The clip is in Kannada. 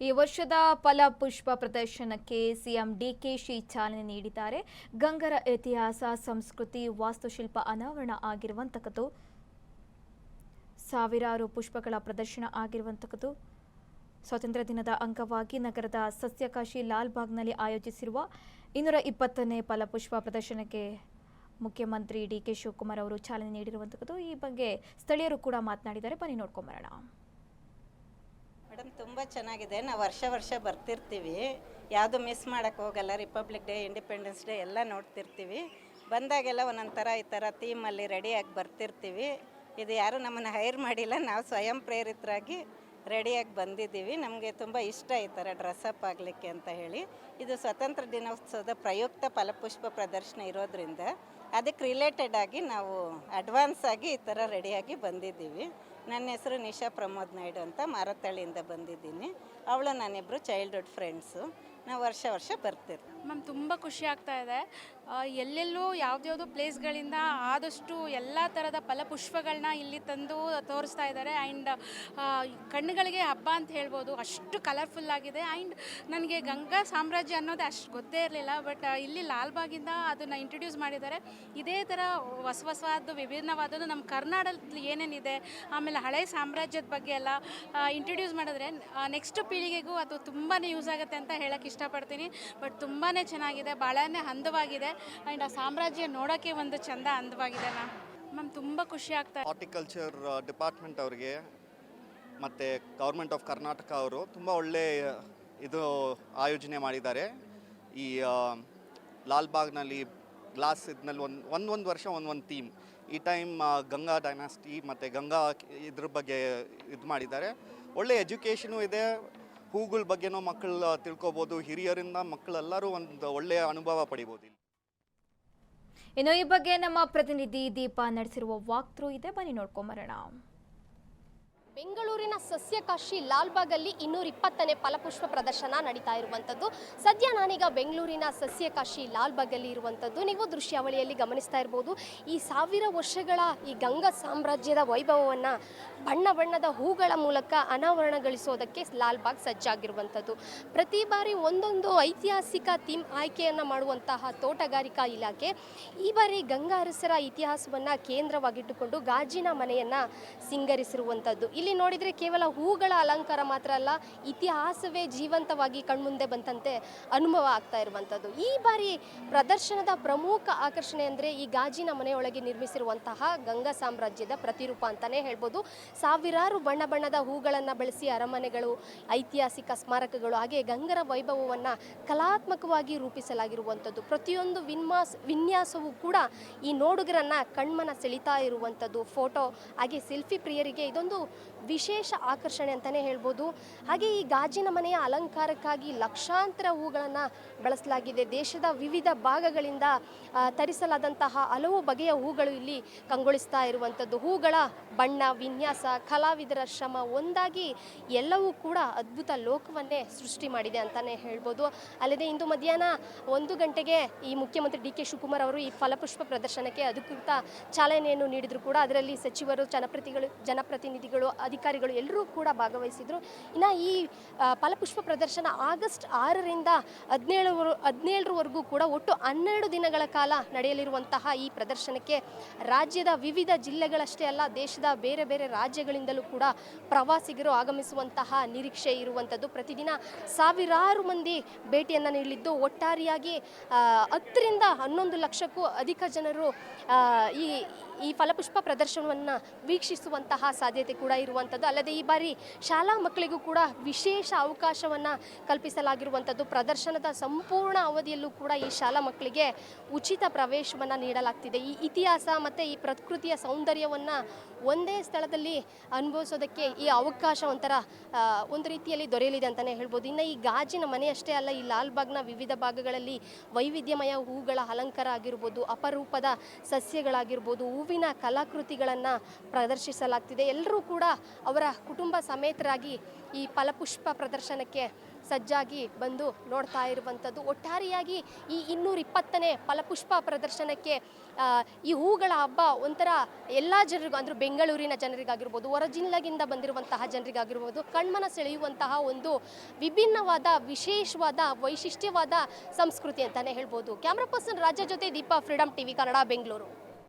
ಈ ವರ್ಷದ ಫಲಪುಷ್ಪ ಪ್ರದರ್ಶನಕ್ಕೆ ಸಿಎಂ ಡಿಕೆಶಿ ಚಾಲನೆ ನೀಡಿದ್ದಾರೆ. ಗಂಗರ ಇತಿಹಾಸ, ಸಂಸ್ಕೃತಿ, ವಾಸ್ತುಶಿಲ್ಪ ಅನಾವರಣ ಆಗಿರುವಂತಹದ್ದು, ಸಾವಿರಾರು ಪುಷ್ಪಗಳ ಪ್ರದರ್ಶನ ಆಗಿರುವಂತಹದ್ದು. ಸ್ವಾತಂತ್ರ್ಯ ದಿನದ ಅಂಗವಾಗಿ ನಗರದ ಸಸ್ಯಕಾಶಿ ಲಾಲ್ಬಾಗ್ನಲ್ಲಿ ಆಯೋಜಿಸಿರುವ 220ನೇ ಫಲಪುಷ್ಪ ಪ್ರದರ್ಶನಕ್ಕೆ ಮುಖ್ಯಮಂತ್ರಿ ಡಿಕೆ ಶಿವಕುಮಾರ್ ಅವರು ಚಾಲನೆ ನೀಡಿರುವಂತಹದ್ದು. ಈ ಬಗ್ಗೆ ಸ್ಥಳೀಯರು ಕೂಡ ಮಾತನಾಡಿದ್ದಾರೆ. ಬನ್ನಿ ನೋಡ್ಕೊಂಬರೋಣ. ಮೇಡಮ್ ತುಂಬ ಚೆನ್ನಾಗಿದೆ. ನಾವು ವರ್ಷ ಬರ್ತಿರ್ತೀವಿ, ಯಾವುದು ಮಿಸ್ ಮಾಡೋಕ್ಕೆ ಹೋಗಲ್ಲ. ರಿಪಬ್ಲಿಕ್ ಡೇ, ಇಂಡಿಪೆಂಡೆನ್ಸ್ ಡೇ ಎಲ್ಲ ನೋಡ್ತಿರ್ತೀವಿ. ಬಂದಾಗೆಲ್ಲ ಒಂದೊಂದು ಈ ಥರ ಥೀಮಲ್ಲಿ ರೆಡಿಯಾಗಿ ಬರ್ತಿರ್ತೀವಿ. ಇದು ಯಾರೂ ನಮ್ಮನ್ನು ಹೈರ್ ಮಾಡಿಲ್ಲ, ನಾವು ಸ್ವಯಂ ಪ್ರೇರಿತರಾಗಿ ರೆಡಿಯಾಗಿ ಬಂದಿದ್ದೀವಿ. ನಮಗೆ ತುಂಬ ಇಷ್ಟ ಈ ಥರ ಡ್ರೆಸ್ಅಪ್ ಆಗಲಿಕ್ಕೆ ಅಂತ ಹೇಳಿ. ಇದು ಸ್ವಾತಂತ್ರ್ಯ ದಿನೋತ್ಸವದ ಪ್ರಯುಕ್ತ ಫಲಪುಷ್ಪ ಪ್ರದರ್ಶನ ಇರೋದ್ರಿಂದ ಅದಕ್ಕೆ ರಿಲೇಟೆಡ್ ಆಗಿ ನಾವು ಅಡ್ವಾನ್ಸ್ ಆಗಿ ಈ ಥರ ರೆಡಿಯಾಗಿ ಬಂದಿದ್ದೀವಿ. ನನ್ನ ಹೆಸರು ನಿಶಾ ಪ್ರಮೋದ್ ನಾಯ್ಡು ಅಂತ, ಮಾರತಳ್ಳಿಯಿಂದ ಬಂದಿದ್ದೀನಿ. ಅವಳು ನಾನಿಬ್ಬರು ಚೈಲ್ಡ್ಹುಡ್ ಫ್ರೆಂಡ್ಸು. ನಾವು ವರ್ಷ ಬರ್ತೀವಿ. ಮ್ಯಾಮ್ ತುಂಬ ಖುಷಿ ಆಗ್ತಾ ಇದೆ. ಎಲ್ಲೆಲ್ಲೂ ಯಾವುದ್ಯಾವುದೋ ಪ್ಲೇಸ್ಗಳಿಂದ ಆದಷ್ಟು ಎಲ್ಲ ಥರದ ಫಲಪುಷ್ಪಗಳನ್ನ ಇಲ್ಲಿ ತಂದು ತೋರಿಸ್ತಾ ಇದ್ದಾರೆ. ಆ್ಯಂಡ್ ಕಣ್ಣುಗಳಿಗೆ ಹಬ್ಬ ಅಂತ ಹೇಳ್ಬೋದು, ಅಷ್ಟು ಕಲರ್ಫುಲ್ ಆಗಿದೆ. ಆ್ಯಂಡ್ ನನಗೆ ಗಂಗಾ ಸಾಮ್ರಾಜ್ಯ ಅನ್ನೋದೇ ಅಷ್ಟು ಗೊತ್ತೇ ಇರಲಿಲ್ಲ. ಬಟ್ ಇಲ್ಲಿ ಲಾಲ್ಬಾಗಿಂದ ಅದನ್ನು ಇಂಟ್ರೊಡ್ಯೂಸ್ ಮಾಡಿದ್ದಾರೆ. ಇದೇ ಥರ ಹೊಸವಾದ ವಿಭಿನ್ನವಾದದ್ದು ನಮ್ಮ ಕರ್ನಾಟಕದಲ್ಲಿ ಏನೇನಿದೆ, ಆಮೇಲೆ ಹಳೆ ಸಾಮ್ರಾಜ್ಯದ ಬಗ್ಗೆ ಎಲ್ಲ ಇಂಟ್ರೊಡ್ಯೂಸ್ ಮಾಡಿದ್ರೆ ನೆಕ್ಸ್ಟ್ ಪೀಳಿಗೆಗೂ ಅದು ತುಂಬಾ ಯೂಸ್ ಆಗುತ್ತೆ ಅಂತ ಹೇಳೋಕ್ಕೆ ಇಷ್ಟಪಡ್ತೀನಿ. ಬಟ್ ತುಂಬಾ ಚೆನ್ನಾಗಿದೆ, ಭಾಳನೇ ಅಂದವಾಗಿದೆ. ಆ್ಯಂಡ್ ಆ ಸಾಮ್ರಾಜ್ಯ ನೋಡೋಕ್ಕೆ ಒಂದು ಚಂದ ಅಂದವಾಗಿದೆ. ಮ್ಯಾಮ್ ತುಂಬ ಖುಷಿ ಆಗ್ತಾ ಇದೆ. ಹಾರ್ಟಿಕಲ್ಚರ್ ಡಿಪಾರ್ಟ್ಮೆಂಟ್ ಅವರಿಗೆ ಮತ್ತು ಗೌರ್ಮೆಂಟ್ ಆಫ್ ಕರ್ನಾಟಕ ಅವರು ತುಂಬ ಒಳ್ಳೆ ಇದು ಆಯೋಜನೆ ಮಾಡಿದ್ದಾರೆ. ಈ ಲಾಲ್ಬಾಗ್ನಲ್ಲಿ ಗ್ಲಾಸ್ ಇದರಲ್ಲಿ ಒಂದು ವರ್ಷ ಒಂದು ಥೀಮ್. ಈ ಟೈಮ್ ಗಂಗಾ ಡೈನಾಸ್ಟಿ ಮತ್ತು ಗಂಗಾ ಇದ್ರ ಬಗ್ಗೆ ಇದು ಮಾಡಿದ್ದಾರೆ. ಒಳ್ಳೆ ಎಜುಕೇಷನು ಇದೆ. ಹೂಗಳ ಬಗ್ಗೆನೂ ಮಕ್ಕಳು ತಿಳ್ಕೊಬೋದು. ಹಿರಿಯರಿಂದ ಮಕ್ಕಳೆಲ್ಲರೂ ಒಂದು ಒಳ್ಳೆಯ ಅನುಭವ ಪಡಿಬೋದು. ಇನ್ನು ಈ ಬಗ್ಗೆ ನಮ್ಮ ಪ್ರತಿನಿಧಿ ದೀಪಾ ನಡೆಸಿರುವ ವಾಕ್ ಥ್ರೂ ಇದೆ, ಬನ್ನಿ ನೋಡ್ಕೊಂಬರೋಣ. ಬೆಂಗಳೂರಿನ ಸಸ್ಯಕಾಶಿ ಲಾಲ್ಬಾಗಲ್ಲಿ 220ನೇ ಫಲಪುಷ್ಪ ಪ್ರದರ್ಶನ ನಡೀತಾ ಇರುವಂಥದ್ದು. ಸದ್ಯ ನಾನೀಗ ಬೆಂಗಳೂರಿನ ಸಸ್ಯಕಾಶಿ ಲಾಲ್ಬಾಗಲ್ಲಿ ಇರುವಂಥದ್ದು. ನೀವು ದೃಶ್ಯಾವಳಿಯಲ್ಲಿ ಗಮನಿಸ್ತಾ ಇರ್ಬೋದು. ಈ 1000 ವರ್ಷಗಳ ಈ ಗಂಗಾ ಸಾಮ್ರಾಜ್ಯದ ವೈಭವವನ್ನು ಬಣ್ಣದ ಹೂಗಳ ಮೂಲಕ ಅನಾವರಣಗೊಳಿಸೋದಕ್ಕೆ ಲಾಲ್ಬಾಗ್ ಸಜ್ಜಾಗಿರುವಂಥದ್ದು. ಪ್ರತಿ ಬಾರಿ ಒಂದೊಂದು ಐತಿಹಾಸಿಕ ಥೀಮ್ ಆಯ್ಕೆಯನ್ನು ಮಾಡುವಂತಹ ತೋಟಗಾರಿಕಾ ಇಲಾಖೆ ಈ ಬಾರಿ ಗಂಗಾ ಅರಸರ ಇತಿಹಾಸವನ್ನು ಕೇಂದ್ರವಾಗಿಟ್ಟುಕೊಂಡು ಗಾಜಿನ ಮನೆಯನ್ನು ಸಿಂಗರಿಸಿರುವಂಥದ್ದು. ಇಲ್ಲಿ ನೋಡಿದರೆ ಕೇವಲ ಹೂಗಳ ಅಲಂಕಾರ ಮಾತ್ರ ಅಲ್ಲ, ಇತಿಹಾಸವೇ ಜೀವಂತವಾಗಿ ಕಣ್ಮುಂದೆ ಬಂದಂತೆ ಅನುಭವ ಆಗ್ತಾ ಇರುವಂಥದ್ದು. ಈ ಬಾರಿ ಪ್ರದರ್ಶನದ ಪ್ರಮುಖ ಆಕರ್ಷಣೆ ಅಂದರೆ ಈ ಗಾಜಿನ ಮನೆಯೊಳಗೆ ನಿರ್ಮಿಸಿರುವಂತಹ ಗಂಗಾ ಸಾಮ್ರಾಜ್ಯದ ಪ್ರತಿರೂಪ ಅಂತಲೇ ಹೇಳ್ಬೋದು. ಸಾವಿರಾರು ಬಣ್ಣದ ಹೂಗಳನ್ನು ಬಳಸಿ ಅರಮನೆಗಳು, ಐತಿಹಾಸಿಕ ಸ್ಮಾರಕಗಳು, ಹಾಗೆ ಗಂಗರ ವೈಭವವನ್ನು ಕಲಾತ್ಮಕವಾಗಿ ರೂಪಿಸಲಾಗಿರುವಂಥದ್ದು. ಪ್ರತಿಯೊಂದು ವಿನ್ಯಾಸವೂ ಕೂಡ ಈ ನೋಡುಗರನ್ನು ಕಣ್ಮನ ಸೆಳಿತಾ ಇರುವಂಥದ್ದು. ಫೋಟೋ ಹಾಗೆ ಸೆಲ್ಫಿ ಪ್ರಿಯರಿಗೆ ಇದೊಂದು ವಿಶೇಷ ಆಕರ್ಷಣೆ ಅಂತಲೇ ಹೇಳ್ಬೋದು. ಹಾಗೆ ಈ ಗಾಜಿನ ಮನೆಯ ಅಲಂಕಾರಕ್ಕಾಗಿ ಲಕ್ಷಾಂತರ ಹೂಗಳನ್ನು ಬಳಸಲಾಗಿದೆ. ದೇಶದ ವಿವಿಧ ಭಾಗಗಳಿಂದ ತರಿಸಲಾದಂತಹ ಹಲವು ಬಗೆಯ ಹೂಗಳು ಇಲ್ಲಿ ಕಂಗೊಳಿಸ್ತಾ ಇರುವಂಥದ್ದು. ಹೂಗಳ ಬಣ್ಣ, ವಿನ್ಯಾಸ, ಕಲಾವಿದರ ಶ್ರಮ ಒಂದಾಗಿ ಎಲ್ಲವೂ ಕೂಡ ಅದ್ಭುತ ಲೋಕವನ್ನೇ ಸೃಷ್ಟಿ ಮಾಡಿದೆ ಅಂತಲೇ ಹೇಳ್ಬೋದು. ಅಲ್ಲದೆ ಇಂದು ಮಧ್ಯಾಹ್ನ 1 ಗಂಟೆಗೆ ಈ ಮುಖ್ಯಮಂತ್ರಿ ಡಿ ಕೆ ಶಿವಕುಮಾರ್ ಅವರು ಈ ಫಲಪುಷ್ಪ ಪ್ರದರ್ಶನಕ್ಕೆ ಅಧಿಕೃತ ಚಾಲನೆಯನ್ನು ನೀಡಿದರು ಕೂಡ. ಅದರಲ್ಲಿ ಸಚಿವರು, ಜನಪ್ರತಿನಿಧಿಗಳು, ಅಧಿಕಾರಿಗಳು ಎಲ್ಲರೂ ಕೂಡ ಭಾಗವಹಿಸಿದರು. ಇನ್ನು ಈ ಫಲಪುಷ್ಪ ಪ್ರದರ್ಶನ ಆಗಸ್ಟ್ 6ರಿಂದ 17ರವರೆಗೂ ಕೂಡ ಒಟ್ಟು 12 ದಿನಗಳ ಕಾಲ ನಡೆಯಲಿರುವಂತಹ ಈ ಪ್ರದರ್ಶನಕ್ಕೆ ರಾಜ್ಯದ ವಿವಿಧ ಜಿಲ್ಲೆಗಳಷ್ಟೇ ಅಲ್ಲ, ದೇಶದ ಬೇರೆ ರಾಜ್ಯಗಳಿಂದಲೂ ಕೂಡ ಪ್ರವಾಸಿಗರು ಆಗಮಿಸುವಂತಹ ನಿರೀಕ್ಷೆ ಇರುವಂಥದ್ದು. ಪ್ರತಿದಿನ ಸಾವಿರಾರು ಮಂದಿ ಭೇಟಿಯನ್ನು ನೀಡಲಿದ್ದು ಒಟ್ಟಾರೆಯಾಗಿ 10ರಿಂದ 11 ಲಕ್ಷಕ್ಕೂ ಅಧಿಕ ಜನರು ಈ ಫಲಪುಷ್ಪ ಪ್ರದರ್ಶನವನ್ನು ವೀಕ್ಷಿಸುವಂತಹ ಸಾಧ್ಯತೆ ಕೂಡ ಇರುವಂಥದ್ದು. ಅಲ್ಲದೆ ಈ ಬಾರಿ ಶಾಲಾ ಮಕ್ಕಳಿಗೂ ಕೂಡ ವಿಶೇಷ ಅವಕಾಶವನ್ನು ಕಲ್ಪಿಸಲಾಗಿರುವಂಥದ್ದು. ಪ್ರದರ್ಶನದ ಸಂಪೂರ್ಣ ಅವಧಿಯಲ್ಲೂ ಕೂಡ ಈ ಶಾಲಾ ಮಕ್ಕಳಿಗೆ ಉಚಿತ ಪ್ರವೇಶವನ್ನು ನೀಡಲಾಗ್ತಿದೆ. ಈ ಇತಿಹಾಸ ಮತ್ತು ಈ ಪ್ರಕೃತಿಯ ಸೌಂದರ್ಯವನ್ನು ಒಂದೇ ಸ್ಥಳದಲ್ಲಿ ಅನುಭವಿಸೋದಕ್ಕೆ ಈ ಅವಕಾಶ ಒಂದು ರೀತಿಯಲ್ಲಿ ದೊರೆಯಲಿದೆ ಅಂತಲೇ ಹೇಳ್ಬೋದು. ಇನ್ನು ಈ ಗಾಜಿನ ಮನೆಯಷ್ಟೇ ಅಲ್ಲ, ಈ ಲಾಲ್ಬಾಗ್ನ ವಿವಿಧ ಭಾಗಗಳಲ್ಲಿ ವೈವಿಧ್ಯಮಯ ಹೂಗಳ ಅಲಂಕಾರ ಆಗಿರ್ಬೋದು, ಅಪರೂಪದ ಸಸ್ಯಗಳಾಗಿರ್ಬೋದು, ಹೂವಿನ ಕಲಾಕೃತಿಗಳನ್ನು ಪ್ರದರ್ಶಿಸಲಾಗ್ತಿದೆ. ಎಲ್ಲರೂ ಕೂಡ ಅವರ ಕುಟುಂಬ ಸಮೇತರಾಗಿ ಈ ಫಲಪುಷ್ಪ ಪ್ರದರ್ಶನಕ್ಕೆ ಸಜ್ಜಾಗಿ ಬಂದು ನೋಡ್ತಾ ಇರುವಂಥದ್ದು. ಒಟ್ಟಾರೆಯಾಗಿ ಈ 220ನೇ ಫಲಪುಷ್ಪ ಪ್ರದರ್ಶನಕ್ಕೆ ಈ ಹೂಗಳ ಹಬ್ಬ ಒಂಥರ ಎಲ್ಲ ಜನರಿಗೂ, ಅಂದರೆ ಬೆಂಗಳೂರಿನ ಜನರಿಗಾಗಿರ್ಬೋದು, ಹೊರ ಜಿಲ್ಲೆಗಿಂದ ಬಂದಿರುವಂತಹ ಜನರಿಗಾಗಿರ್ಬೋದು, ಕಣ್ಮನ ಸೆಳೆಯುವಂತಹ ಒಂದು ವಿಭಿನ್ನವಾದ, ವಿಶೇಷವಾದ, ವೈಶಿಷ್ಟ್ಯವಾದ ಸಂಸ್ಕೃತಿ ಅಂತಲೇ ಹೇಳ್ಬೋದು. ಕ್ಯಾಮ್ರಾ ಪರ್ಸನ್ ರಾಜ ಜೊತೆ ದೀಪಾ, ಫ್ರೀಡಮ್ ಟಿವಿ ಕನ್ನಡ, ಬೆಂಗಳೂರು.